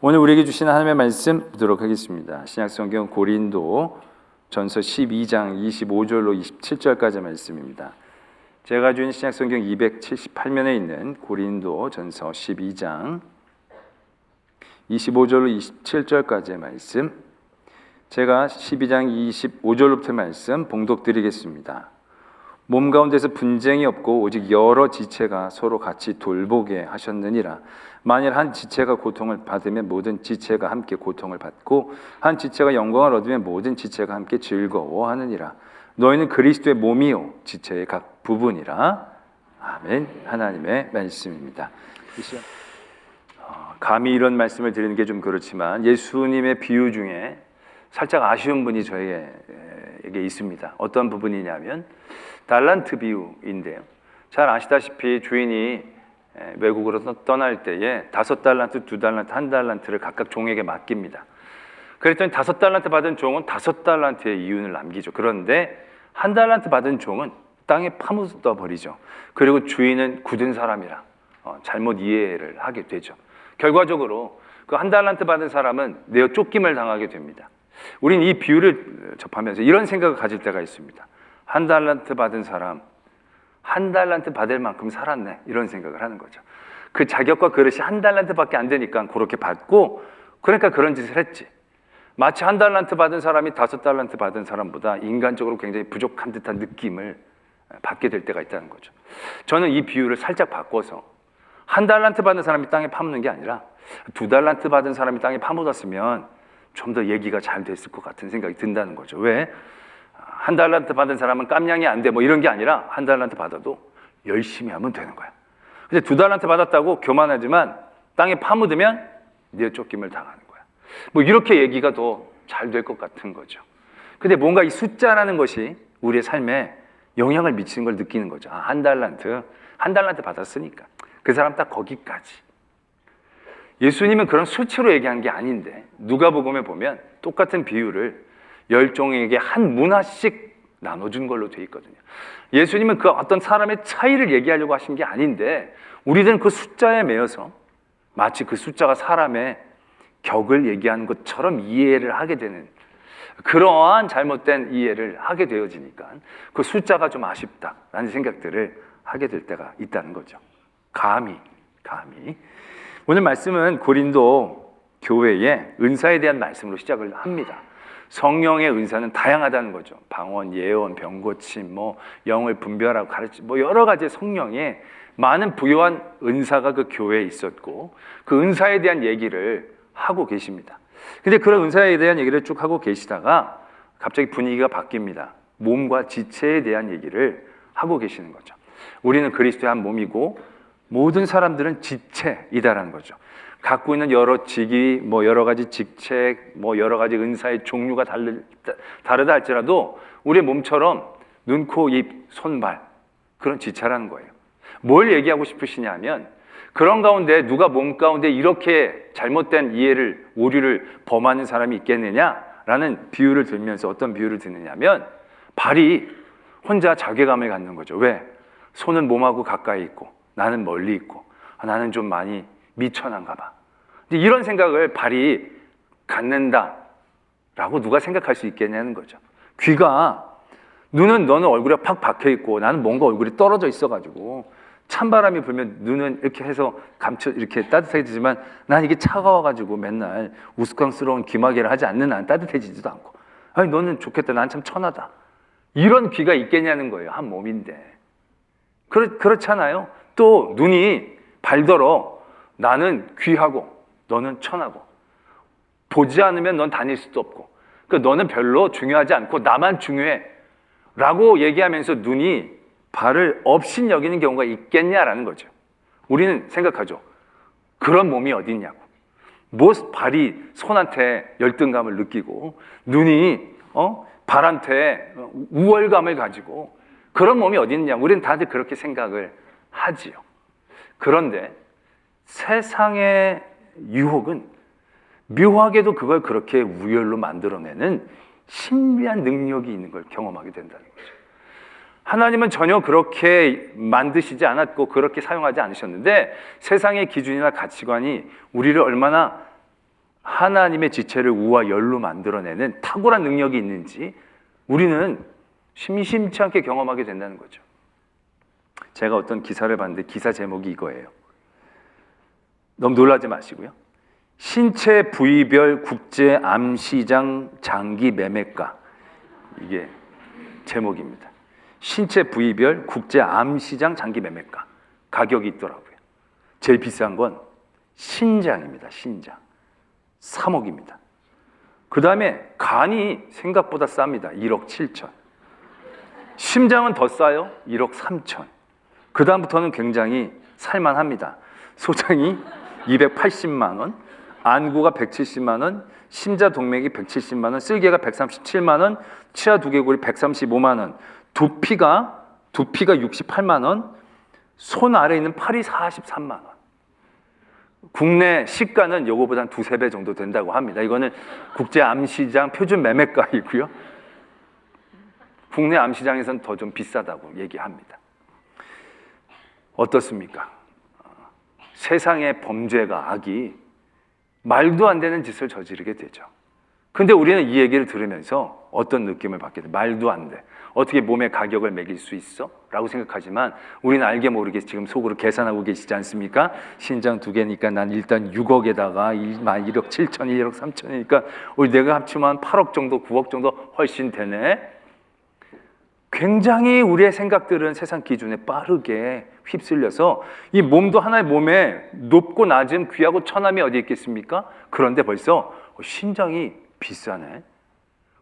오늘 우리에게 주신 하나님의 말씀 보도록 하겠습니다. 신약성경 고린도 전서 12장 25절로 27절까지 말씀입니다. 제가 가진 신약성경 278면에 있는 고린도 전서 12장 25절로 27절까지의 말씀, 제가 12장 25절로부터 말씀 봉독드리겠습니다. 몸 가운데서 분쟁이 없고 오직 여러 지체가 서로 같이 돌보게 하셨느니라. 만일 한 지체가 고통을 받으면 모든 지체가 함께 고통을 받고 한 지체가 영광을 얻으면 모든 지체가 함께 즐거워하느니라. 너희는 그리스도의 몸이요 지체의 각 부분이라. 아멘. 하나님의 말씀입니다. 감히 이런 말씀을 드리는 게 좀 그렇지만 예수님의 비유 중에 살짝 아쉬운 분이 저에게 있습니다. 어떤 부분이냐면 달란트 비유인데요. 잘 아시다시피 주인이 외국으로 떠날 때에 5달란트, 2달란트, 1달란트를 각각 종에게 맡깁니다. 그랬더니 5달란트 받은 종은 5달란트의 이윤을 남기죠. 그런데 1달란트 받은 종은 땅에 파묻어 버리죠. 그리고 주인은 굳은 사람이라 잘못 이해를 하게 되죠. 결과적으로 그 1달란트 받은 사람은 내어 쫓김을 당하게 됩니다. 우린 이 비유를 접하면서 이런 생각을 가질 때가 있습니다. 1달란트 받은 사람, 1달란트 받을 만큼 살았네, 이런 생각을 하는 거죠. 그 자격과 그릇이 1달란트밖에 안 되니까 그렇게 받고, 그러니까 그런 짓을 했지. 마치 1달란트 받은 사람이 5달란트 받은 사람보다 인간적으로 굉장히 부족한 듯한 느낌을 받게 될 때가 있다는 거죠. 저는 이 비유를 살짝 바꿔서 1달란트 받은 사람이 땅에 파묻는 게 아니라 2달란트 받은 사람이 땅에 파묻었으면 좀 더 얘기가 잘 됐을 것 같은 생각이 든다는 거죠. 왜? 1달란트 받은 사람은 깜냥이 안 돼, 뭐 이런 게 아니라 1달란트 받아도 열심히 하면 되는 거야. 근데 2달란트 받았다고 교만하지만 땅에 파묻으면 네 쫓김을 당하는 거야. 뭐 이렇게 얘기가 더 잘 될 것 같은 거죠. 근데 뭔가 이 숫자라는 것이 우리의 삶에 영향을 미치는 걸 느끼는 거죠. 1달란트 받았으니까 그 사람 딱 거기까지. 예수님은 그런 수치로 얘기한 게 아닌데 누가복음에 보면 똑같은 비유를 10종에게 한 문화씩 나눠준 걸로 돼 있거든요. 예수님은 그 어떤 사람의 차이를 얘기하려고 하신 게 아닌데 우리들은 그 숫자에 매여서 마치 그 숫자가 사람의 격을 얘기하는 것처럼 이해를 하게 되는, 그러한 잘못된 이해를 하게 되어지니까 그 숫자가 좀 아쉽다라는 생각들을 하게 될 때가 있다는 거죠. 감히 오늘 말씀은 고린도 교회의 은사에 대한 말씀으로 시작을 합니다. 성령의 은사는 다양하다는 거죠. 방언, 예언, 병고침, 영을 분별하고 가르치고 여러 가지 성령의 많은 부요한 은사가 그 교회에 있었고 그 은사에 대한 얘기를 하고 계십니다. 근데 그런 은사에 대한 얘기를 쭉 하고 계시다가 갑자기 분위기가 바뀝니다. 몸과 지체에 대한 얘기를 하고 계시는 거죠. 우리는 그리스도의 한 몸이고 모든 사람들은 지체이다라는 거죠. 갖고 있는 여러 직위, 여러 가지 직책, 여러 가지 은사의 종류가 다르다 할지라도 우리의 몸처럼 눈, 코, 입, 손, 발, 그런 지체라는 거예요. 뭘 얘기하고 싶으시냐면 그런 가운데 누가 몸 가운데 이렇게 잘못된 이해를, 오류를 범하는 사람이 있겠느냐라는 비유를 들면서 어떤 비유를 듣느냐면 발이 혼자 자괴감을 갖는 거죠. 왜? 손은 몸하고 가까이 있고 나는 멀리 있고 나는 좀 많이 미천한가 봐. 근데 이런 생각을 발이 갖는다라고 누가 생각할 수 있겠냐는 거죠. 너는 얼굴에 팍 박혀 있고 나는 뭔가 얼굴이 떨어져 있어가지고 찬바람이 불면 눈은 이렇게 해서 이렇게 따뜻해지지만 난 이게 차가워가지고 맨날 우스꽝스러운 귀마개를 하지 않는 난 따뜻해지지도 않고, 아니 너는 좋겠다, 난 참 천하다, 이런 귀가 있겠냐는 거예요. 한 몸인데. 그렇잖아요. 또 눈이 발더러 나는 귀하고 너는 천하고 보지 않으면 넌 다닐 수도 없고 그러니까 너는 별로 중요하지 않고 나만 중요해 라고 얘기하면서 눈이 발을 없인 여기는 경우가 있겠냐라는 거죠. 우리는 생각하죠. 그런 몸이 어디 있냐고. 발이 손한테 열등감을 느끼고 눈이 발한테 우월감을 가지고 그런 몸이 어디 있냐. 우리는 다들 그렇게 생각을 하지요. 그런데 세상의 유혹은 묘하게도 그걸 그렇게 우열로 만들어내는 신비한 능력이 있는 걸 경험하게 된다는 거죠. 하나님은 전혀 그렇게 만드시지 않았고 그렇게 사용하지 않으셨는데 세상의 기준이나 가치관이 우리를 얼마나 하나님의 지체를 우와 열로 만들어내는 탁월한 능력이 있는지 우리는 심심치 않게 경험하게 된다는 거죠. 제가 어떤 기사를 봤는데 기사 제목이 이거예요. 너무 놀라지 마시고요. 신체 부위별 국제 암시장 장기 매매가, 이게 제목입니다. 신체 부위별 국제 암시장 장기 매매가 가격이 있더라고요. 제일 비싼 건 신장입니다. 신장 3억입니다. 그 다음에 간이 생각보다 쌉니다. 1억 7천. 심장은 더 싸요. 1억 3천. 그 다음부터는 굉장히 살만합니다. 소장이 280만 원, 안구가 170만 원, 심자 동맥이 170만 원, 쓸개가 137만 원, 치아 두개골이 135만 원, 두피가 68만 원, 손 아래에 있는 팔이 43만 원. 국내 시가는 요거보다 한 두세 배 정도 된다고 합니다. 이거는 국제 암시장 표준 매매가이고요. 국내 암시장에서는 더 좀 비싸다고 얘기합니다. 어떻습니까? 세상의 범죄가, 악이 말도 안 되는 짓을 저지르게 되죠. 근데 우리는 이 얘기를 들으면서 어떤 느낌을 받게 돼? 말도 안 돼. 어떻게 몸에 가격을 매길 수 있어? 라고 생각하지만 우리는 알게 모르게 지금 속으로 계산하고 계시지 않습니까? 신장 2개니까 난 일단 6억에다가 1억 7천, 1억 3천이니까 우리 내가 합치면 8억 정도, 9억 정도 훨씬 되네. 굉장히 우리의 생각들은 세상 기준에 빠르게 휩쓸려서 이 몸도 하나의 몸에 높고 낮은 귀하고 천함이 어디 있겠습니까? 그런데 벌써 신장이 비싸네.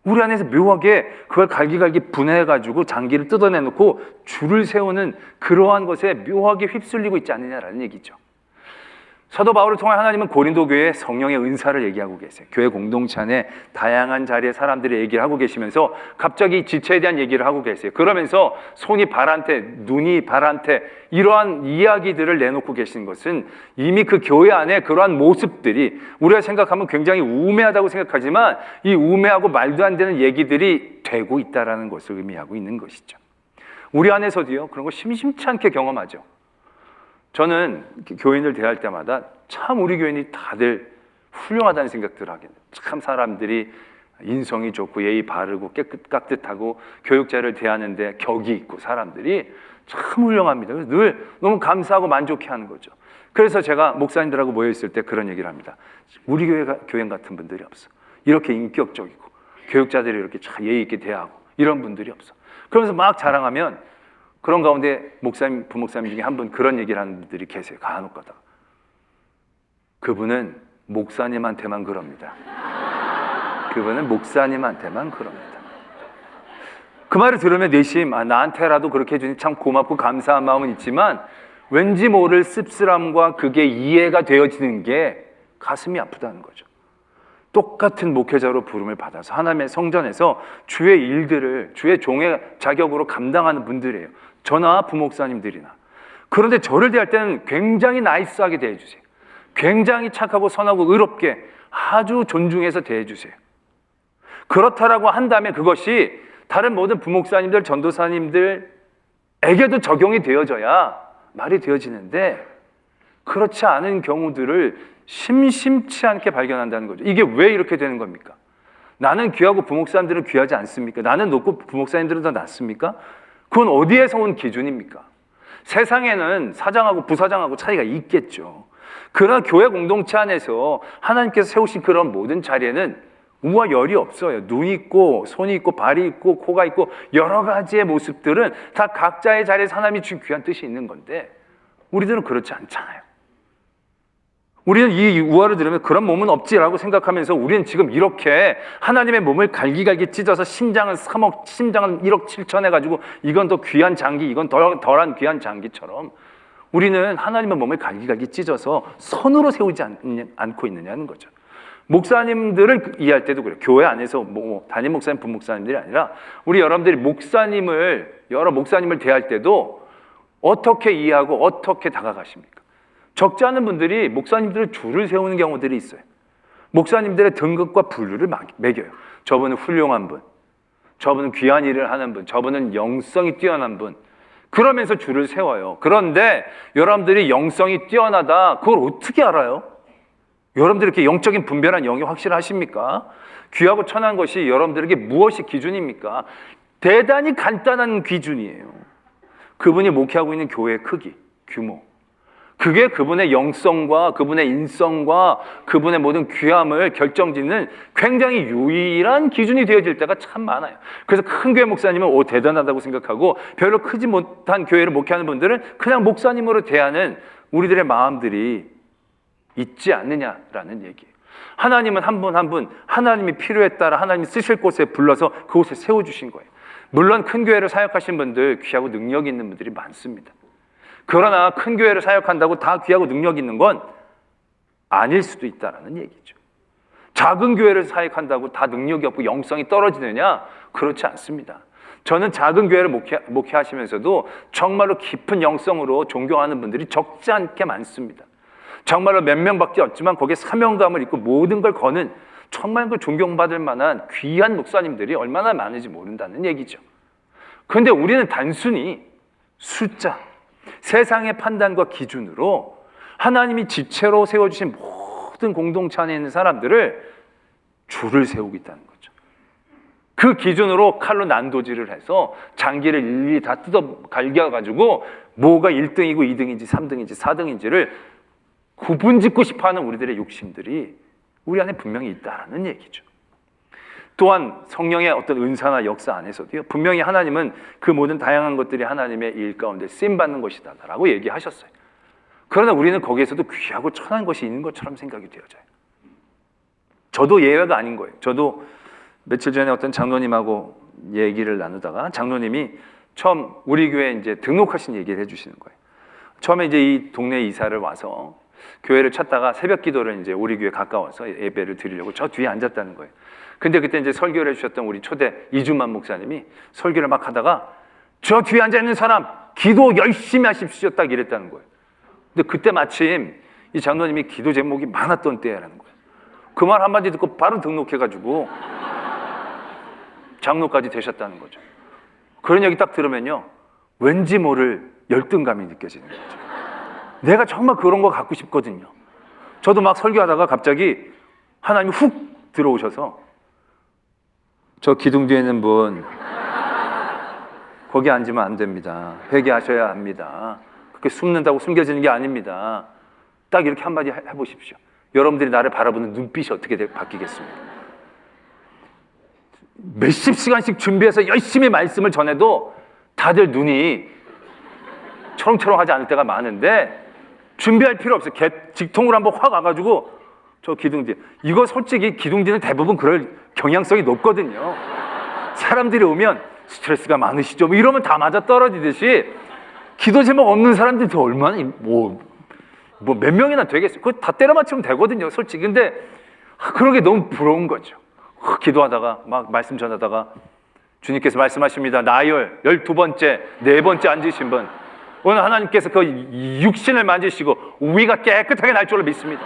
우리 안에서 묘하게 그걸 갈기갈기 분해해가지고 장기를 뜯어내놓고 줄을 세우는 그러한 것에 묘하게 휩쓸리고 있지 않느냐라는 얘기죠. 사도 바울을 통해 하나님은 고린도 교회에 성령의 은사를 얘기하고 계세요. 교회 공동체 안에 다양한 자리의 사람들이 얘기를 하고 계시면서 갑자기 지체에 대한 얘기를 하고 계세요. 그러면서 손이 발한테, 눈이 발한테 이러한 이야기들을 내놓고 계신 것은 이미 그 교회 안에 그러한 모습들이 우리가 생각하면 굉장히 우매하다고 생각하지만 이 우매하고 말도 안 되는 얘기들이 되고 있다는 것을 의미하고 있는 것이죠. 우리 안에서도요, 그런 거 심심치 않게 경험하죠. 저는 교인들 대할 때마다 참 우리 교인이 다들 훌륭하다는 생각들을 하게 돼요. 참 사람들이 인성이 좋고 예의 바르고 깍듯하고 교육자를 대하는데 격이 있고 사람들이 참 훌륭합니다. 그래서 늘 너무 감사하고 만족해하는 거죠. 그래서 제가 목사님들하고 모여있을 때 그런 얘기를 합니다. 우리 교회 같은 분들이 없어. 이렇게 인격적이고 교육자들이 이렇게 참 예의 있게 대하고 이런 분들이 없어. 그러면서 막 자랑하면 그런 가운데 목사님, 부목사님 중에 한 분 그런 얘기를 하는 분들이 계세요. 간혹 가다가. 그분은 목사님한테만 그럽니다. 그분은 목사님한테만 그럽니다. 그 말을 들으면 내심 나한테라도 그렇게 해주니 참 고맙고 감사한 마음은 있지만 왠지 모를 씁쓸함과 그게 이해가 되어지는 게 가슴이 아프다는 거죠. 똑같은 목회자로 부름을 받아서 하나님의 성전에서 주의 일들을 주의 종의 자격으로 감당하는 분들이에요. 저나 부목사님들이나. 그런데 저를 대할 때는 굉장히 나이스하게 대해주세요. 굉장히 착하고 선하고 의롭게 아주 존중해서 대해주세요. 그렇다라고 한다면 그것이 다른 모든 부목사님들, 전도사님들에게도 적용이 되어져야 말이 되어지는데 그렇지 않은 경우들을 심심치 않게 발견한다는 거죠. 이게 왜 이렇게 되는 겁니까? 나는 귀하고 부목사님들은 귀하지 않습니까? 나는 높고 부목사님들은 더 낮습니까? 그건 어디에서 온 기준입니까? 세상에는 사장하고 부사장하고 차이가 있겠죠. 그러나 교회 공동체 안에서 하나님께서 세우신 그런 모든 자리에는 우와 열이 없어요. 눈이 있고 손이 있고 발이 있고 코가 있고 여러 가지의 모습들은 다 각자의 자리에서 하나님이 주신 귀한 뜻이 있는 건데 우리들은 그렇지 않잖아요. 우리는 이 우화를 들으면 그런 몸은 없지라고 생각하면서 우리는 지금 이렇게 하나님의 몸을 갈기갈기 찢어서 심장은 3억, 심장은 1억 7천 해가지고 이건 더 귀한 장기, 이건 덜한 귀한 장기처럼 우리는 하나님의 몸을 갈기갈기 찢어서 선으로 세우지 않고 있느냐는 거죠. 목사님들을 이해할 때도 그래요. 교회 안에서 담임 목사님, 부목사님들이 아니라 우리 여러분들이 여러 목사님을 대할 때도 어떻게 이해하고 어떻게 다가가십니까? 적지 않은 분들이 목사님들을 줄을 세우는 경우들이 있어요. 목사님들의 등급과 분류를 매겨요. 저분은 훌륭한 분, 저분은 귀한 일을 하는 분, 저분은 영성이 뛰어난 분. 그러면서 줄을 세워요. 그런데 여러분들이 영성이 뛰어나다 그걸 어떻게 알아요? 여러분들 이렇게 영적인 분별한 영이 확실하십니까? 귀하고 천한 것이 여러분들에게 무엇이 기준입니까? 대단히 간단한 기준이에요. 그분이 목회하고 있는 교회의 크기, 규모. 그게 그분의 영성과 그분의 인성과 그분의 모든 귀함을 결정짓는 굉장히 유일한 기준이 되어질 때가 참 많아요. 그래서 큰 교회 목사님은 대단하다고 생각하고 별로 크지 못한 교회를 목회하는 분들은 그냥 목사님으로 대하는 우리들의 마음들이 있지 않느냐라는 얘기예요. 하나님은 한 분 한 분 하나님이 필요에 따라 하나님이 쓰실 곳에 불러서 그곳에 세워주신 거예요. 물론 큰 교회를 사역하신 분들 귀하고 능력 있는 분들이 많습니다. 그러나 큰 교회를 사역한다고 다 귀하고 능력 있는 건 아닐 수도 있다는 얘기죠. 작은 교회를 사역한다고 다 능력이 없고 영성이 떨어지느냐? 그렇지 않습니다. 저는 작은 교회를 목회하시면서도 정말로 깊은 영성으로 존경하는 분들이 적지 않게 많습니다. 정말로 몇 명밖에 없지만 거기에 사명감을 입고 모든 걸 거는 정말 그 존경받을 만한 귀한 목사님들이 얼마나 많은지 모른다는 얘기죠. 그런데 우리는 단순히 숫자, 세상의 판단과 기준으로 하나님이 지체로 세워주신 모든 공동체 안에 있는 사람들을 줄을 세우고 있다는 거죠. 그 기준으로 칼로 난도질을 해서 장기를 일일이 다 뜯어 갈겨가지고 뭐가 1등이고 2등인지 3등인지 4등인지를 구분짓고 싶어하는 우리들의 욕심들이 우리 안에 분명히 있다는 얘기죠. 또한 성령의 어떤 은사나 역사 안에서도요, 분명히 하나님은 그 모든 다양한 것들이 하나님의 일 가운데 쓰임받는 것이다 라고 얘기하셨어요. 그러나 우리는 거기에서도 귀하고 천한 것이 있는 것처럼 생각이 되어져요. 저도 예외가 아닌 거예요. 저도 며칠 전에 어떤 장로님하고 얘기를 나누다가 장로님이 처음 우리 교회에 이제 등록하신 얘기를 해주시는 거예요. 처음에 이제 이 동네 이사를 와서 교회를 찾다가 새벽 기도를 이제 우리 교회 가까워서 예배를 드리려고 저 뒤에 앉았다는 거예요. 근데 그때 이제 설교를 해주셨던 우리 초대 이준만 목사님이 설교를 막 하다가 저 뒤에 앉아있는 사람 기도 열심히 하십시오 딱 이랬다는 거예요. 근데 그때 마침 이 장로님이 기도 제목이 많았던 때라는 거예요. 그 말 한마디 듣고 바로 등록해가지고 장로까지 되셨다는 거죠. 그런 얘기 딱 들으면요, 왠지 모를 열등감이 느껴지는 거죠. 내가 정말 그런 거 갖고 싶거든요. 저도 막 설교하다가 갑자기 하나님이 훅 들어오셔서 저 기둥 뒤에 있는 분 거기 앉으면 안 됩니다. 회개하셔야 합니다. 그렇게 숨는다고 숨겨지는 게 아닙니다. 딱 이렇게 한마디 해보십시오. 여러분들이 나를 바라보는 눈빛이 어떻게 바뀌겠습니까? 몇십 시간씩 준비해서 열심히 말씀을 전해도 다들 눈이 초롱초롱하지 않을 때가 많은데 준비할 필요 없어요. 직통으로 한번 확 와가지고 저 기둥 뒤에, 이거 솔직히 기둥 뒤는 대부분 그럴 경향성이 높거든요. 사람들이 오면 스트레스가 많으시죠? 뭐 이러면 다 맞아 떨어지듯이 기도 제목 없는 사람들이 얼마나 뭐 몇 명이나 되겠어요. 그거 다 때려 맞추면 되거든요, 솔직히. 근데 그런 게 너무 부러운 거죠. 기도하다가 막 말씀 전하다가 주님께서 말씀하십니다. 나열 12번째, 4번째 앉으신 분, 오늘 하나님께서 그 육신을 만지시고 위가 깨끗하게 날 줄로 믿습니다.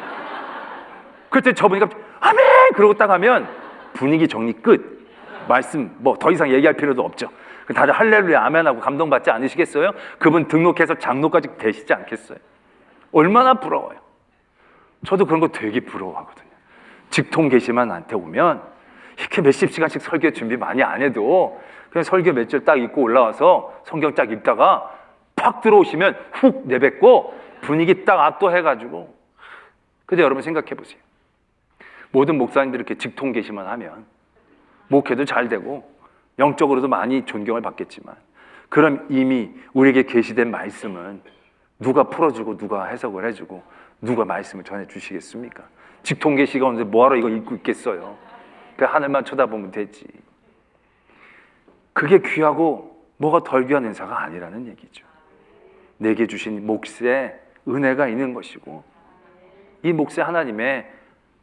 그때 저분이 갑자기 아멘! 그러고 딱 하면 분위기 정리 끝. 말씀 뭐 더 이상 얘기할 필요도 없죠. 다들 할렐루야 아멘하고 감동받지 않으시겠어요? 그분 등록해서 장로까지 되시지 않겠어요? 얼마나 부러워요. 저도 그런 거 되게 부러워하거든요. 직통 계시만 나한테 오면 이렇게 몇십 시간씩 설교 준비 많이 안 해도 그냥 설교 몇 절 딱 읽고 올라와서 성경 딱 읽다가 팍 들어오시면 훅 내뱉고 분위기 딱 압도해가지고. 근데 여러분 생각해 보세요. 모든 목사님들이 이렇게 직통 계시만 하면 목회도 잘 되고 영적으로도 많이 존경을 받겠지만, 그럼 이미 우리에게 계시된 말씀은 누가 풀어주고 누가 해석을 해주고 누가 말씀을 전해주시겠습니까? 직통 계시가 오는데 뭐하러 이거 읽고 있겠어요? 그냥 하늘만 쳐다보면 되지. 그게 귀하고 뭐가 덜 귀한 은사가 아니라는 얘기죠. 내게 주신 몫에 은혜가 있는 것이고 이 몫에 하나님의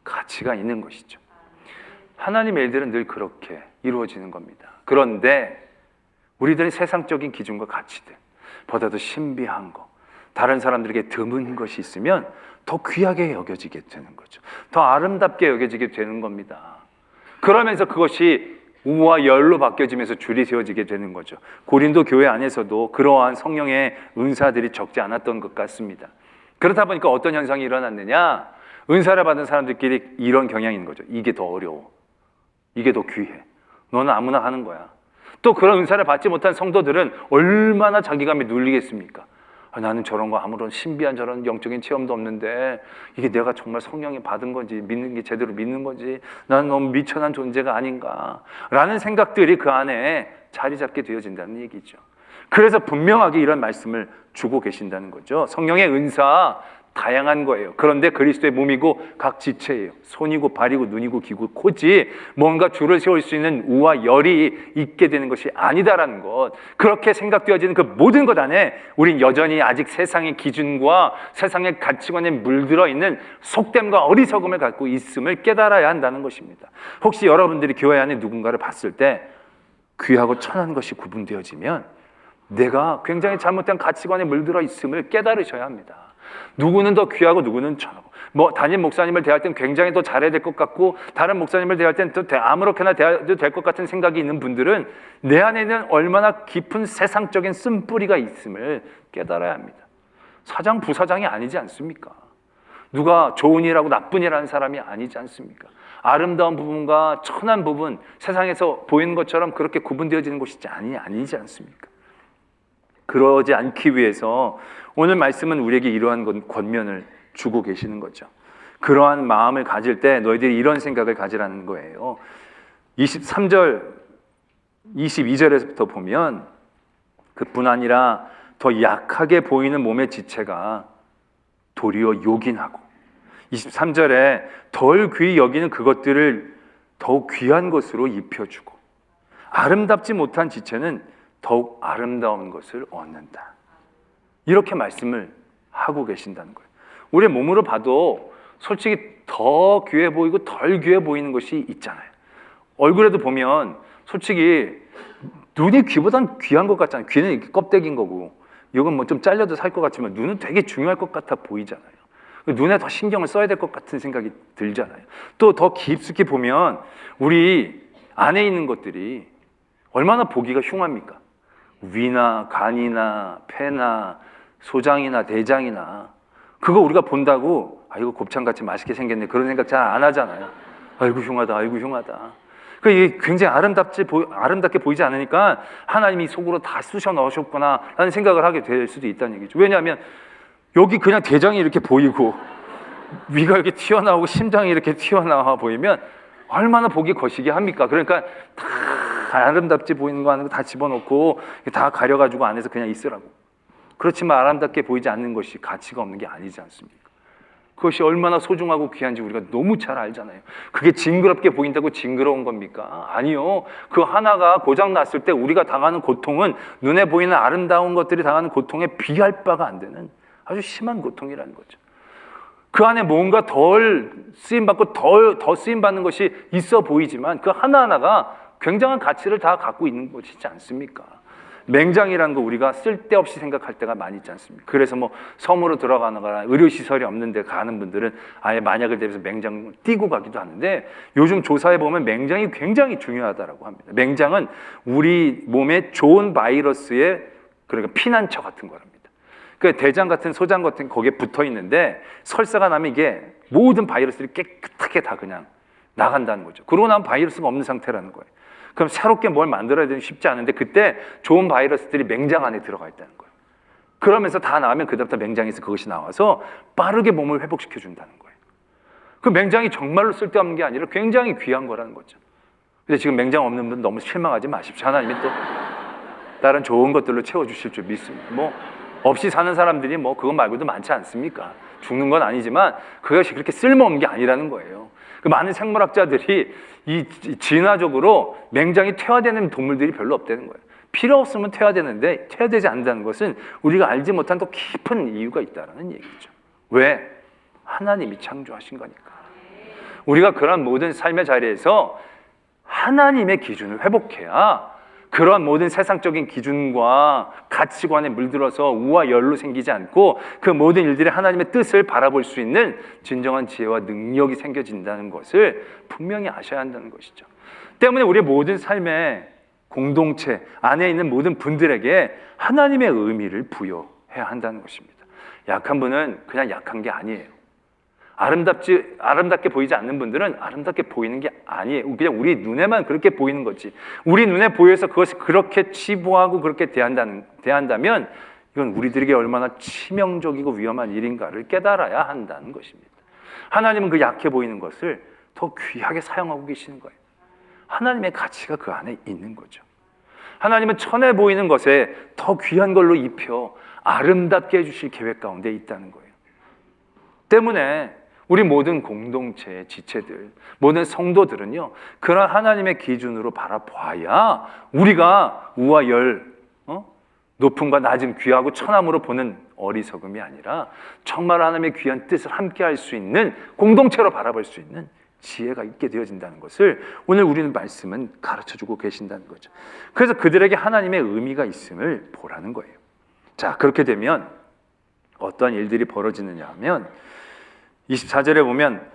가치가 있는 것이죠. 하나님의 일들은 늘 그렇게 이루어지는 겁니다. 그런데 우리들은 세상적인 기준과 가치들 보다도 신비한 거, 다른 사람들에게 드문 것이 있으면 더 귀하게 여겨지게 되는 거죠. 더 아름답게 여겨지게 되는 겁니다. 그러면서 그것이 우와 열로 바뀌어지면서 줄이 세워지게 되는 거죠. 고린도 교회 안에서도 그러한 성령의 은사들이 적지 않았던 것 같습니다. 그렇다 보니까 어떤 현상이 일어났느냐? 은사를 받은 사람들끼리 이런 경향인 거죠. 이게 더 어려워. 이게 더 귀해. 너는 아무나 하는 거야. 또 그런 은사를 받지 못한 성도들은 얼마나 자기감에 눌리겠습니까? 나는 저런 거 아무런 신비한 저런 영적인 체험도 없는데 이게 내가 정말 성령이 받은 건지 믿는 게 제대로 믿는 건지 나는 너무 미천한 존재가 아닌가 라는 생각들이 그 안에 자리 잡게 되어진다는 얘기죠. 그래서 분명하게 이런 말씀을 주고 계신다는 거죠. 성령의 은사 다양한 거예요. 그런데 그리스도의 몸이고 각 지체예요. 손이고 발이고 눈이고 귀고 코지 뭔가 줄을 세울 수 있는 우와 열이 있게 되는 것이 아니다라는 것. 그렇게 생각되어지는 그 모든 것 안에 우린 여전히 아직 세상의 기준과 세상의 가치관에 물들어 있는 속됨과 어리석음을 갖고 있음을 깨달아야 한다는 것입니다. 혹시 여러분들이 교회 안에 누군가를 봤을 때 귀하고 천한 것이 구분되어지면 내가 굉장히 잘못된 가치관에 물들어 있음을 깨달으셔야 합니다. 누구는 더 귀하고 누구는 천하고 담임 목사님을 대할 땐 굉장히 더 잘해야 될 것 같고 다른 목사님을 대할 땐 또 아무렇게나 대해도 될 것 같은 생각이 있는 분들은 내 안에는 얼마나 깊은 세상적인 쓴뿌리가 있음을 깨달아야 합니다. 사장 부사장이 아니지 않습니까? 누가 좋은 일하고 나쁜 일하는 사람이 아니지 않습니까? 아름다운 부분과 천한 부분 세상에서 보이는 것처럼 그렇게 구분되어지는 것이 아니지 않습니까? 그러지 않기 위해서 오늘 말씀은 우리에게 이러한 권면을 주고 계시는 거죠. 그러한 마음을 가질 때 너희들이 이런 생각을 가지라는 거예요. 23절, 22절에서부터 보면 그뿐 아니라 더 약하게 보이는 몸의 지체가 도리어 요긴하고 23절에 덜 귀히 여기는 그것들을 더욱 귀한 것으로 입혀주고 아름답지 못한 지체는 더욱 아름다운 것을 얻는다. 이렇게 말씀을 하고 계신다는 거예요. 우리의 몸으로 봐도 솔직히 더 귀해 보이고 덜 귀해 보이는 것이 있잖아요. 얼굴에도 보면 솔직히 눈이 귀보단 귀한 것 같잖아요. 귀는 이렇게 껍데기인 거고 이건 뭐 좀 잘려도 살 것 같지만 눈은 되게 중요할 것 같아 보이잖아요. 눈에 더 신경을 써야 될 것 같은 생각이 들잖아요. 또 더 깊숙이 보면 우리 안에 있는 것들이 얼마나 보기가 흉합니까? 위나 간이나 폐나 소장이나 대장이나 그거 우리가 본다고 이거 곱창같이 맛있게 생겼네 그런 생각 잘 안 하잖아요. 아이고 흉하다 아이고 흉하다. 이게 굉장히 아름답게 보이지 않으니까 하나님이 속으로 다 쑤셔 넣으셨구나 라는 생각을 하게 될 수도 있다는 얘기죠. 왜냐하면 여기 그냥 대장이 이렇게 보이고 위가 이렇게 튀어나오고 심장이 이렇게 튀어나와 보이면 얼마나 보기 거시기 합니까? 그러니까 다 아름답지 보이는 거 하는 거 다 집어넣고 다 가려가지고 안에서 그냥 있으라고. 그렇지만 아름답게 보이지 않는 것이 가치가 없는 게 아니지 않습니까? 그것이 얼마나 소중하고 귀한지 우리가 너무 잘 알잖아요. 그게 징그럽게 보인다고 징그러운 겁니까? 아니요. 그 하나가 고장 났을 때 우리가 당하는 고통은 눈에 보이는 아름다운 것들이 당하는 고통에 비할 바가 안 되는 아주 심한 고통이라는 거죠. 그 안에 뭔가 덜 쓰임받고 더 쓰임받는 것이 있어 보이지만 그 하나하나가 굉장한 가치를 다 갖고 있는 것이지 않습니까? 맹장이라는 거 우리가 쓸데없이 생각할 때가 많이 있지 않습니까? 그래서 뭐 섬으로 들어가거나 의료시설이 없는 데 가는 분들은 아예 만약을 대비해서 맹장을 띄고 가기도 하는데 요즘 조사해 보면 맹장이 굉장히 중요하다고 합니다. 맹장은 우리 몸에 좋은 바이러스의 그러니까 피난처 같은 거랍니다. 그 대장 같은 소장 같은 거기에 붙어 있는데 설사가 나면 이게 모든 바이러스들이 깨끗하게 다 그냥 나간다는 거죠. 그러고 나면 바이러스가 없는 상태라는 거예요. 그럼 새롭게 뭘 만들어야 되는 쉽지 않은데 그때 좋은 바이러스들이 맹장 안에 들어가 있다는 거예요. 그러면서 다 나오면 그다음부터 맹장에서 그것이 나와서 빠르게 몸을 회복시켜 준다는 거예요. 그 맹장이 정말로 쓸데없는 게 아니라 굉장히 귀한 거라는 거죠. 근데 지금 맹장 없는 분 너무 실망하지 마십시오. 하나님이 또 다른 좋은 것들로 채워주실 줄 믿습니다. 뭐 없이 사는 사람들이 뭐 그것 말고도 많지 않습니까? 죽는 건 아니지만 그것이 그렇게 쓸모없는 게 아니라는 거예요. 그 많은 생물학자들이 이 진화적으로 맹장이 퇴화되는 동물들이 별로 없다는 거예요. 필요 없으면 퇴화되는데 퇴화되지 않는다는 것은 우리가 알지 못한 더 깊은 이유가 있다는 얘기죠. 왜? 하나님이 창조하신 거니까. 우리가 그런 모든 삶의 자리에서 하나님의 기준을 회복해야 그러한 모든 세상적인 기준과 가치관에 물들어서 우와 열로 생기지 않고 그 모든 일들이 하나님의 뜻을 바라볼 수 있는 진정한 지혜와 능력이 생겨진다는 것을 분명히 아셔야 한다는 것이죠. 때문에 우리의 모든 삶의 공동체 안에 있는 모든 분들에게 하나님의 의미를 부여해야 한다는 것입니다. 약한 분은 그냥 약한 게 아니에요. 아름답게 보이지 않는 분들은 아름답게 보이는 게 아니에요. 그냥 우리 눈에만 그렇게 보이는 거지. 우리 눈에 보여서 그것이 그렇게 치부하고 그렇게 대한다면 이건 우리들에게 얼마나 치명적이고 위험한 일인가를 깨달아야 한다는 것입니다. 하나님은 그 약해 보이는 것을 더 귀하게 사용하고 계시는 거예요. 하나님의 가치가 그 안에 있는 거죠. 하나님은 천해 보이는 것에 더 귀한 걸로 입혀 아름답게 해주실 계획 가운데 있다는 거예요. 때문에 우리 모든 공동체, 지체들, 모든 성도들은요, 그런 하나님의 기준으로 바라봐야 우리가 우와 열, 높음과 낮음, 귀하고 천함으로 보는 어리석음이 아니라 정말 하나님의 귀한 뜻을 함께 할 수 있는 공동체로 바라볼 수 있는 지혜가 있게 되어진다는 것을 오늘 우리는 말씀은 가르쳐주고 계신다는 거죠. 그래서 그들에게 하나님의 의미가 있음을 보라는 거예요. 자, 그렇게 되면 어떤 일들이 벌어지느냐 하면 24절에 보면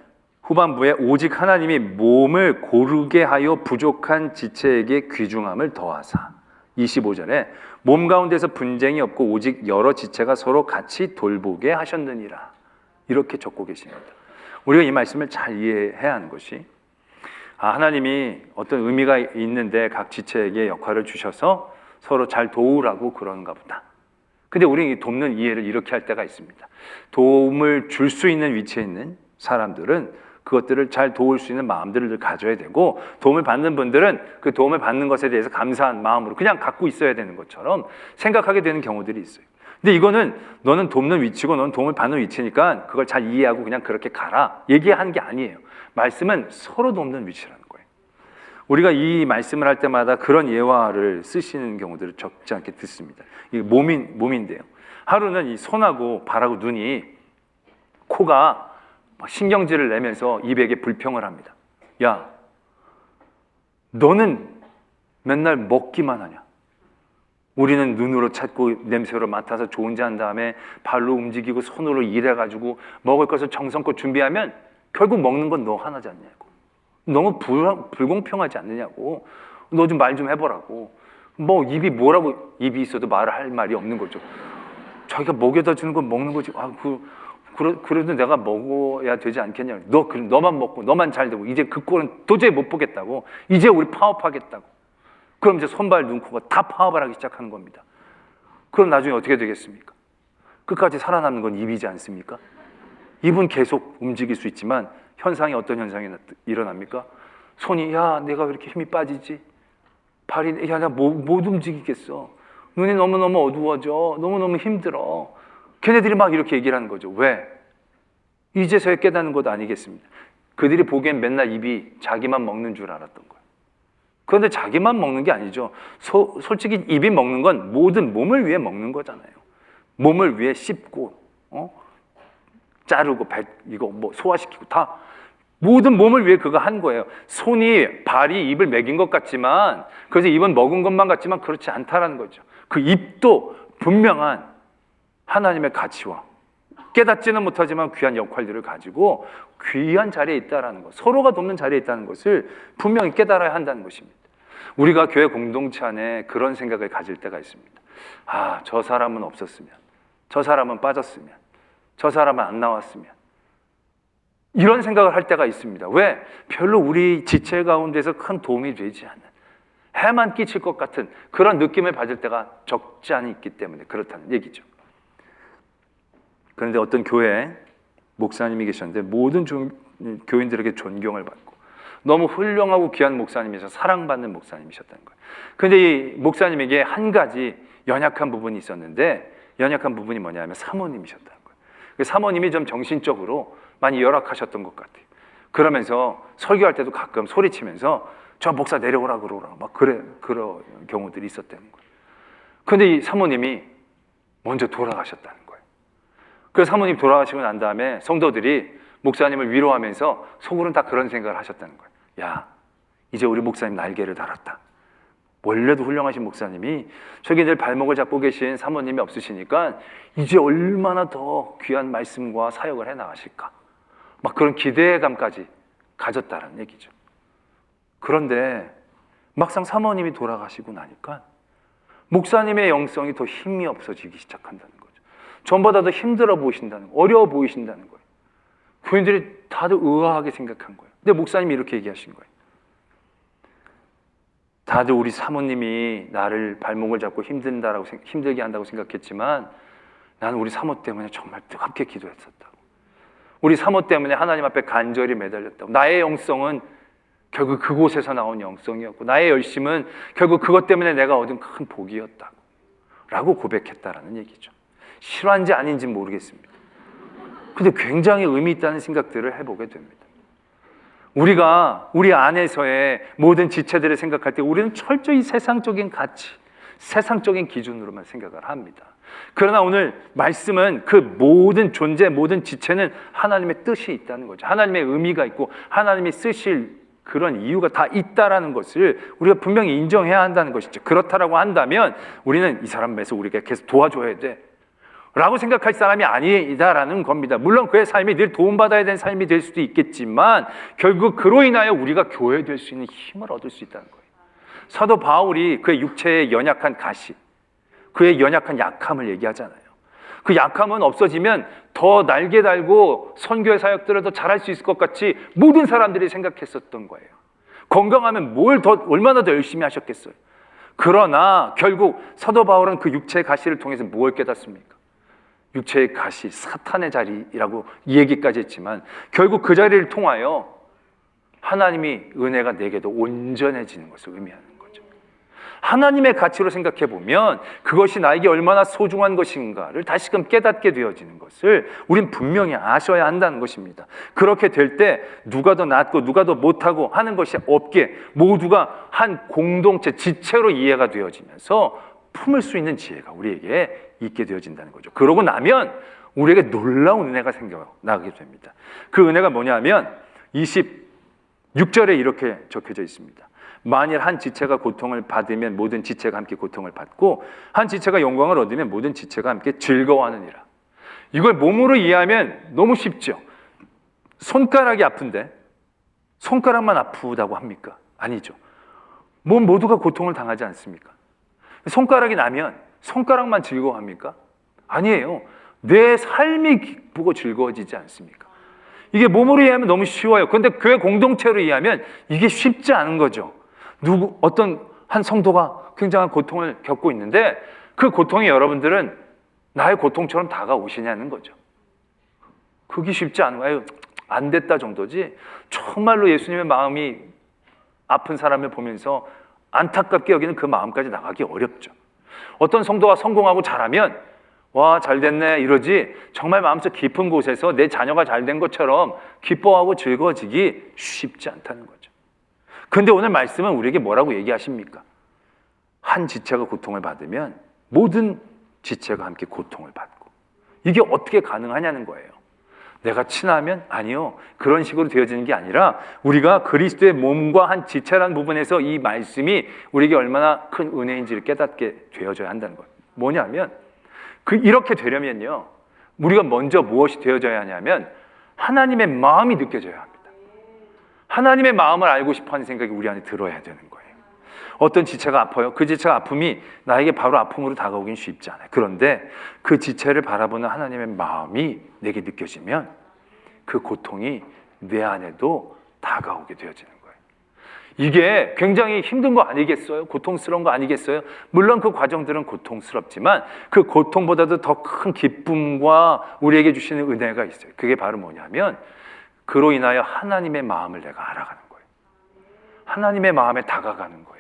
후반부에 오직 하나님이 몸을 고르게 하여 부족한 지체에게 귀중함을 더하사, 25절에 몸 가운데서 분쟁이 없고 오직 여러 지체가 서로 같이 돌보게 하셨느니라, 이렇게 적고 계십니다. 우리가 이 말씀을 잘 이해해야 하는 것이, 하나님이 어떤 의미가 있는데 각 지체에게 역할을 주셔서 서로 잘 도우라고 그러는가 보다. 근데 우리는 이 돕는 이해를 이렇게 할 때가 있습니다. 도움을 줄 수 있는 위치에 있는 사람들은 그것들을 잘 도울 수 있는 마음들을 가져야 되고, 도움을 받는 분들은 그 도움을 받는 것에 대해서 감사한 마음으로 그냥 갖고 있어야 되는 것처럼 생각하게 되는 경우들이 있어요. 근데 이거는 너는 돕는 위치고 너는 도움을 받는 위치니까 그걸 잘 이해하고 그냥 그렇게 가라, 얘기하는 게 아니에요. 말씀은 서로 돕는 위치라는 거예요. 우리가 이 말씀을 할 때마다 그런 예화를 쓰시는 경우들을 적지 않게 듣습니다. 이게 몸인데요. 하루는 이 손하고 발하고 눈이, 코가 신경질을 내면서 입에게 불평을 합니다. 야, 너는 맨날 먹기만 하냐? 우리는 눈으로 찾고 냄새로 맡아서 좋은지 한 다음에 발로 움직이고 손으로 일해가지고 먹을 것을 정성껏 준비하면 결국 먹는 건 너 하나지 않냐고. 너무 불공평하지 않느냐고. 너 좀 말 좀 해보라고. 뭐 입이 뭐라고, 입이 있어도 말을 할 말이 없는 거죠. 자기가 먹여다 주는 건 먹는 거지. 그래도 내가 먹어야 되지 않겠냐. 너만 먹고 너만 잘 되고 이제 그 꼴은 도저히 못 보겠다고. 이제 우리 파업하겠다고. 그럼 이제 손발 눈코가 다 파업을 하기 시작하는 겁니다. 그럼 나중에 어떻게 되겠습니까? 끝까지 살아남는 건 입이지 않습니까? 입은 계속 움직일 수 있지만 현상이 어떤 현상이 일어납니까? 손이, 야, 내가 왜 이렇게 힘이 빠지지? 발이, 야, 나 못 움직이겠어. 눈이 너무너무 어두워져. 너무너무 힘들어. 걔네들이 막 이렇게 얘기를 하는 거죠. 왜? 이제서야 깨닫는 것 아니겠습니까? 그들이 보기엔 맨날 입이 자기만 먹는 줄 알았던 거예요. 그런데 자기만 먹는 게 아니죠. 솔직히 입이 먹는 건 모든 몸을 위해 먹는 거잖아요. 몸을 위해 씹고, 자르고, 이거 뭐 소화시키고 다 모든 몸을 위해 그거 한 거예요. 손이, 발이 입을 먹인 것 같지만, 그래서 입은 먹은 것만 같지만 그렇지 않다라는 거죠. 그 입도 분명한 하나님의 가치와 깨닫지는 못하지만 귀한 역할들을 가지고 귀한 자리에 있다라는 것, 서로가 돕는 자리에 있다는 것을 분명히 깨달아야 한다는 것입니다. 우리가 교회 공동체 안에 그런 생각을 가질 때가 있습니다. 저 사람은 없었으면, 저 사람은 빠졌으면, 저 사람은 안 나왔으면, 이런 생각을 할 때가 있습니다. 왜? 별로 우리 지체 가운데서 큰 도움이 되지 않는, 해만 끼칠 것 같은 그런 느낌을 받을 때가 적지 않이 있기 때문에 그렇다는 얘기죠. 그런데 어떤 교회에 목사님이 계셨는데 모든 교인들에게 존경을 받고 너무 훌륭하고 귀한 목사님이셔서 사랑받는 목사님이셨다는 거예요. 그런데 이 목사님에게 한 가지 연약한 부분이 있었는데, 연약한 부분이 뭐냐면 사모님이셨다는 거예요. 그 사모님이 좀 정신적으로 많이 열악하셨던 것 같아요. 그러면서 설교할 때도 가끔 소리치면서 저 목사 내려오라 그러라 막 그런 경우들이 있었다는 거예요. 그런데 이 사모님이 먼저 돌아가셨다는 거예요. 그 사모님 돌아가시고 난 다음에 성도들이 목사님을 위로하면서 속으로는 다 그런 생각을 하셨다는 거예요. 야, 이제 우리 목사님 날개를 달았다. 원래도 훌륭하신 목사님이 저기 늘 발목을 잡고 계신 사모님이 없으시니까 이제 얼마나 더 귀한 말씀과 사역을 해나가실까. 막 그런 기대감까지 가졌다는 얘기죠. 그런데 막상 사모님이 돌아가시고 나니까 목사님의 영성이 더 힘이 없어지기 시작한다는 거죠. 전보다 더 힘들어 보이신다는 거예요. 어려워 보이신다는 거예요. 교인들이 다들 의아하게 생각한 거예요. 근데 목사님이 이렇게 얘기하신 거예요. 다들 우리 사모님이 나를 발목을 잡고 힘들게 한다고 생각했지만 나는 우리 사모 때문에 정말 뜨겁게 기도했었다고. 우리 사모 때문에 하나님 앞에 간절히 매달렸다고. 나의 영성은 결국 그곳에서 나온 영성이었고 나의 열심은 결국 그것 때문에 내가 얻은 큰 복이었다고 라고 고백했다라는 얘기죠. 실화인지 아닌지 모르겠습니다. 근데 굉장히 의미 있다는 생각들을 해보게 됩니다. 우리가 우리 안에서의 모든 지체들을 생각할 때 우리는 철저히 세상적인 가치, 세상적인 기준으로만 생각을 합니다. 그러나 오늘 말씀은 그 모든 존재, 모든 지체는 하나님의 뜻이 있다는 거죠. 하나님의 의미가 있고 하나님이 쓰실 그런 이유가 다 있다라는 것을 우리가 분명히 인정해야 한다는 것이죠. 그렇다라고 한다면 우리는 이 사람 매서 우리가 계속 도와줘야 돼 라고 생각할 사람이 아니다라는 겁니다. 물론 그의 삶이 늘 도움받아야 되는 삶이 될 수도 있겠지만 결국 그로 인하여 우리가 교회될 수 있는 힘을 얻을 수 있다는 거예요. 사도 바울이 그의 육체의 연약한 가시, 그의 연약한 약함을 얘기하잖아요. 그 약함은 없어지면 더 날개 달고 선교의 사역들을 더 잘할 수 있을 것 같이 모든 사람들이 생각했었던 거예요. 건강하면 얼마나 더 열심히 하셨겠어요. 그러나 결국 사도 바울은 그 육체의 가시를 통해서 뭘 깨닫습니까? 육체의 가시, 사탄의 자리라고 얘기까지 했지만 결국 그 자리를 통하여 하나님이 은혜가 내게도 온전해지는 것을 의미하는 거죠. 하나님의 가치로 생각해 보면 그것이 나에게 얼마나 소중한 것인가를 다시금 깨닫게 되어지는 것을 우린 분명히 아셔야 한다는 것입니다. 그렇게 될 때 누가 더 낫고 누가 더 못하고 하는 것이 없게 모두가 한 공동체, 지체로 이해가 되어지면서 품을 수 있는 지혜가 우리에게 있게 되어진다는 거죠. 그러고 나면 우리에게 놀라운 은혜가 생겨나게 됩니다. 그 은혜가 뭐냐면 26절에 이렇게 적혀져 있습니다. 만일 한 지체가 고통을 받으면 모든 지체가 함께 고통을 받고 한 지체가 영광을 얻으면 모든 지체가 함께 즐거워하느니라. 이걸 몸으로 이해하면 너무 쉽죠. 손가락이 아픈데 손가락만 아프다고 합니까? 아니죠. 몸 모두가 고통을 당하지 않습니까? 손가락이 나면 손가락만 즐거워합니까? 아니에요. 내 삶이 기쁘고 즐거워지지 않습니까? 이게 몸으로 이해하면 너무 쉬워요. 그런데 교회 공동체로 이해하면 이게 쉽지 않은 거죠. 어떤 한 성도가 굉장한 고통을 겪고 있는데 그 고통이 여러분들은 나의 고통처럼 다가오시냐는 거죠. 그게 쉽지 않은 거예요. 안 됐다 정도지 정말로 예수님의 마음이 아픈 사람을 보면서 안타깝게 여기는 그 마음까지 나가기 어렵죠. 어떤 성도가 성공하고 잘하면 와, 잘 됐네 이러지 정말 마음속 깊은 곳에서 내 자녀가 잘 된 것처럼 기뻐하고 즐거워지기 쉽지 않다는 거죠. 그런데 오늘 말씀은 우리에게 뭐라고 얘기하십니까? 한 지체가 고통을 받으면 모든 지체가 함께 고통을 받고 이게 어떻게 가능하냐는 거예요. 내가 친하면? 아니요. 그런 식으로 되어지는 게 아니라 우리가 그리스도의 몸과 한 지체라는 부분에서 이 말씀이 우리에게 얼마나 큰 은혜인지를 깨닫게 되어져야 한다는 거예요. 뭐냐면 이렇게 되려면요. 우리가 먼저 무엇이 되어져야 하냐면 하나님의 마음이 느껴져야 합니다. 하나님의 마음을 알고 싶어하는 생각이 우리 안에 들어야 되는 거예요. 어떤 지체가 아파요. 그 지체가 아픔이 나에게 바로 아픔으로 다가오긴 쉽지 않아요. 그런데 그 지체를 바라보는 하나님의 마음이 내게 느껴지면 그 고통이 내 안에도 다가오게 되어지는 거예요. 이게 굉장히 힘든 거 아니겠어요? 고통스러운 거 아니겠어요? 물론 그 과정들은 고통스럽지만 그 고통보다도 더 큰 기쁨과 우리에게 주시는 은혜가 있어요. 그게 바로 뭐냐면 그로 인하여 하나님의 마음을 내가 알아가는 거예요. 하나님의 마음에 다가가는 거예요.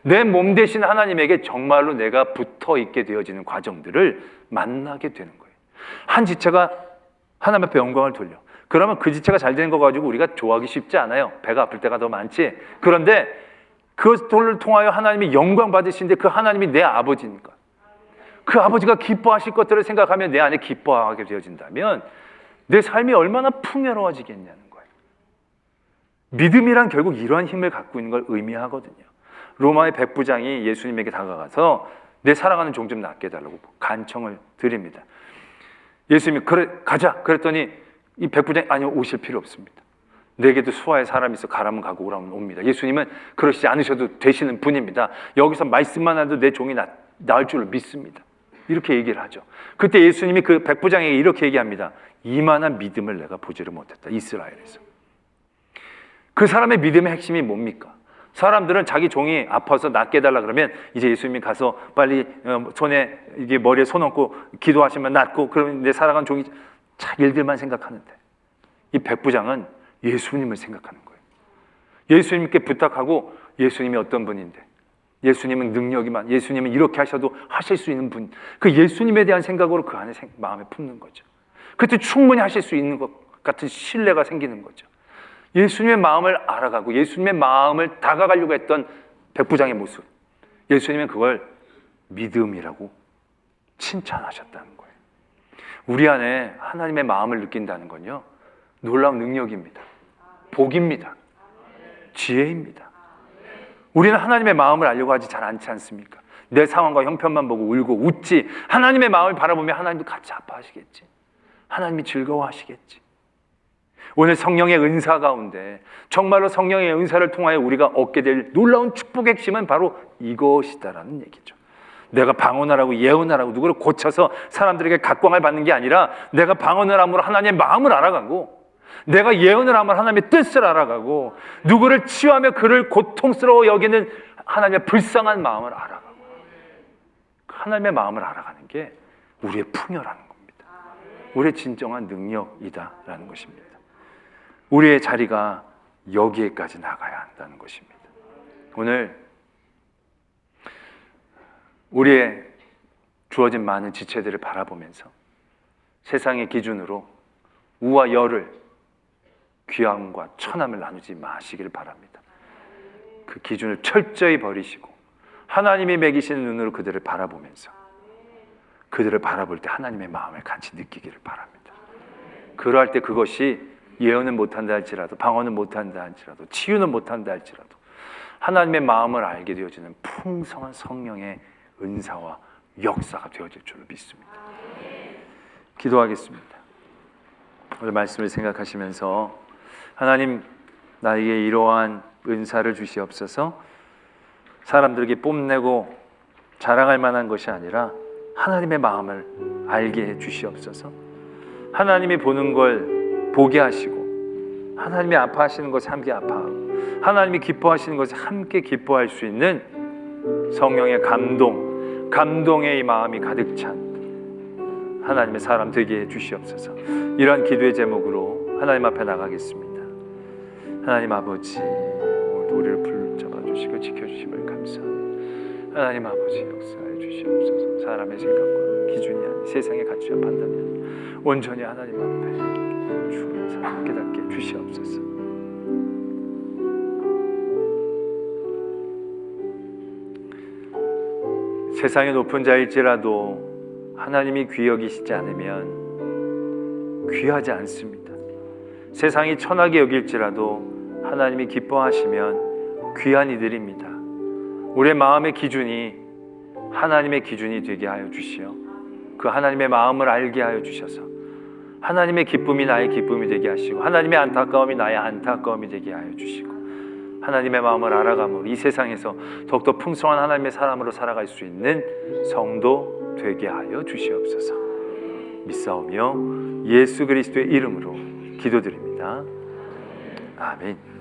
내 몸 대신 하나님에게 정말로 내가 붙어 있게 되어지는 과정들을 만나게 되는 거예요. 한 지체가 하나님 앞에 영광을 돌려. 그러면 그 지체가 잘 되는 거 가지고 우리가 좋아하기 쉽지 않아요. 배가 아플 때가 더 많지. 그런데 그것을 통하여 하나님이 영광 받으시는데 그 하나님이 내 아버지니까 그 아버지가 기뻐하실 것들을 생각하면 내 안에 기뻐하게 되어진다면 내 삶이 얼마나 풍요로워지겠냐는 거예요. 믿음이란 결국 이러한 힘을 갖고 있는 걸 의미하거든요. 로마의 백부장이 예수님에게 다가가서 내 사랑하는 종 좀 낫게 해달라고 간청을 드립니다. 예수님이 그래 가자 그랬더니 이 백부장이 아니요 오실 필요 없습니다. 내게도 수하에 사람이 있어 가라면 가고 오라면 옵니다. 예수님은 그러시지 않으셔도 되시는 분입니다. 여기서 말씀만 해도 내 종이 나을 줄을 믿습니다. 이렇게 얘기를 하죠. 그때 예수님이 그 백부장에게 이렇게 얘기합니다. 이만한 믿음을 내가 보지를 못했다. 이스라엘에서. 그 사람의 믿음의 핵심이 뭡니까? 사람들은 자기 종이 아파서 낫게 해달라 그러면 이제 예수님이 가서 빨리 손에 이게 머리에 손 얹고 기도하시면 낫고 그러면 내 살아간 종이 자기 일들만 생각하는데 이 백부장은 예수님을 생각하는 거예요. 예수님께 부탁하고 예수님이 어떤 분인데 예수님은 능력이 많, 예수님은 이렇게 하셔도 하실 수 있는 분, 그 예수님에 대한 생각으로 그 안에 마음에 품는 거죠. 그때 충분히 하실 수 있는 것 같은 신뢰가 생기는 거죠. 예수님의 마음을 알아가고 예수님의 마음을 다가가려고 했던 백부장의 모습, 예수님은 그걸 믿음이라고 칭찬하셨다는 거예요. 우리 안에 하나님의 마음을 느낀다는 건요, 놀라운 능력입니다. 복입니다. 지혜입니다. 우리는 하나님의 마음을 알려고 하지 잘 않지 않습니까? 내 상황과 형편만 보고 울고 웃지. 하나님의 마음을 바라보면 하나님도 같이 아파하시겠지. 하나님이 즐거워하시겠지. 오늘 성령의 은사 가운데 정말로 성령의 은사를 통하여 우리가 얻게 될 놀라운 축복의 핵심은 바로 이것이다라는 얘기죠. 내가 방언하라고 예언하라고 누구를 고쳐서 사람들에게 각광을 받는 게 아니라 내가 방언을 함으로 하나님의 마음을 알아가고 내가 예언을 하면 하나님의 뜻을 알아가고 누구를 치유하며 그를 고통스러워 여기는 하나님의 불쌍한 마음을 알아가고 하나님의 마음을 알아가는 게 우리의 풍요라는 겁니다. 우리의 진정한 능력이다라는 것입니다. 우리의 자리가 여기에까지 나가야 한다는 것입니다. 오늘 우리의 주어진 많은 지체들을 바라보면서 세상의 기준으로 우와 열을 귀함과 천함을 나누지 마시기를 바랍니다. 그 기준을 철저히 버리시고 하나님이 매기시는 눈으로 그들을 바라보면서 그들을 바라볼 때 하나님의 마음을 같이 느끼기를 바랍니다. 그러할 때 그것이 예언은 못한다 할지라도 방언은 못한다 할지라도 치유는 못한다 할지라도 하나님의 마음을 알게 되어지는 풍성한 성령의 은사와 역사가 되어질 줄로 믿습니다. 기도하겠습니다. 오늘 말씀을 생각하시면서 하나님, 나에게 이러한 은사를 주시옵소서. 사람들에게 뽐내고 자랑할 만한 것이 아니라 하나님의 마음을 알게 해 주시옵소서. 하나님이 보는 걸 보게 하시고 하나님이 아파하시는 것에 함께 아파하고 하나님이 기뻐하시는 것에 함께 기뻐할 수 있는 성령의 감동의 이 마음이 가득 찬 하나님의 사람 되게 해 주시옵소서. 이러한 기도의 제목으로 하나님 앞에 나가겠습니다. 하나님 아버지, 오늘도 우리를 붙잡아 주시고 지켜주심을 감사합니다. 하나님 아버지, 역사해 주시옵소서. 사람의 생각과 기준이 아닌 세상의 가치와 판단이 온전히 하나님 앞에 주의 사랑 깨닫게 해 주시옵소서. 세상의 높은 자일지라도 하나님이 귀히 여기시지 않으면 귀하지 않습니다. 세상이 천하게 여길지라도 하나님이 기뻐하시면 귀한 이들입니다. 우리의 마음의 기준이 하나님의 기준이 되게 하여 주시어 그 하나님의 마음을 알게 하여 주셔서 하나님의 기쁨이 나의 기쁨이 되게 하시고 하나님의 안타까움이 나의 안타까움이 되게 하여 주시고 하나님의 마음을 알아감으로 이 세상에서 더욱더 풍성한 하나님의 사람으로 살아갈 수 있는 성도 되게 하여 주시옵소서. 믿사오며 예수 그리스도의 이름으로 기도드립니다. 아멘.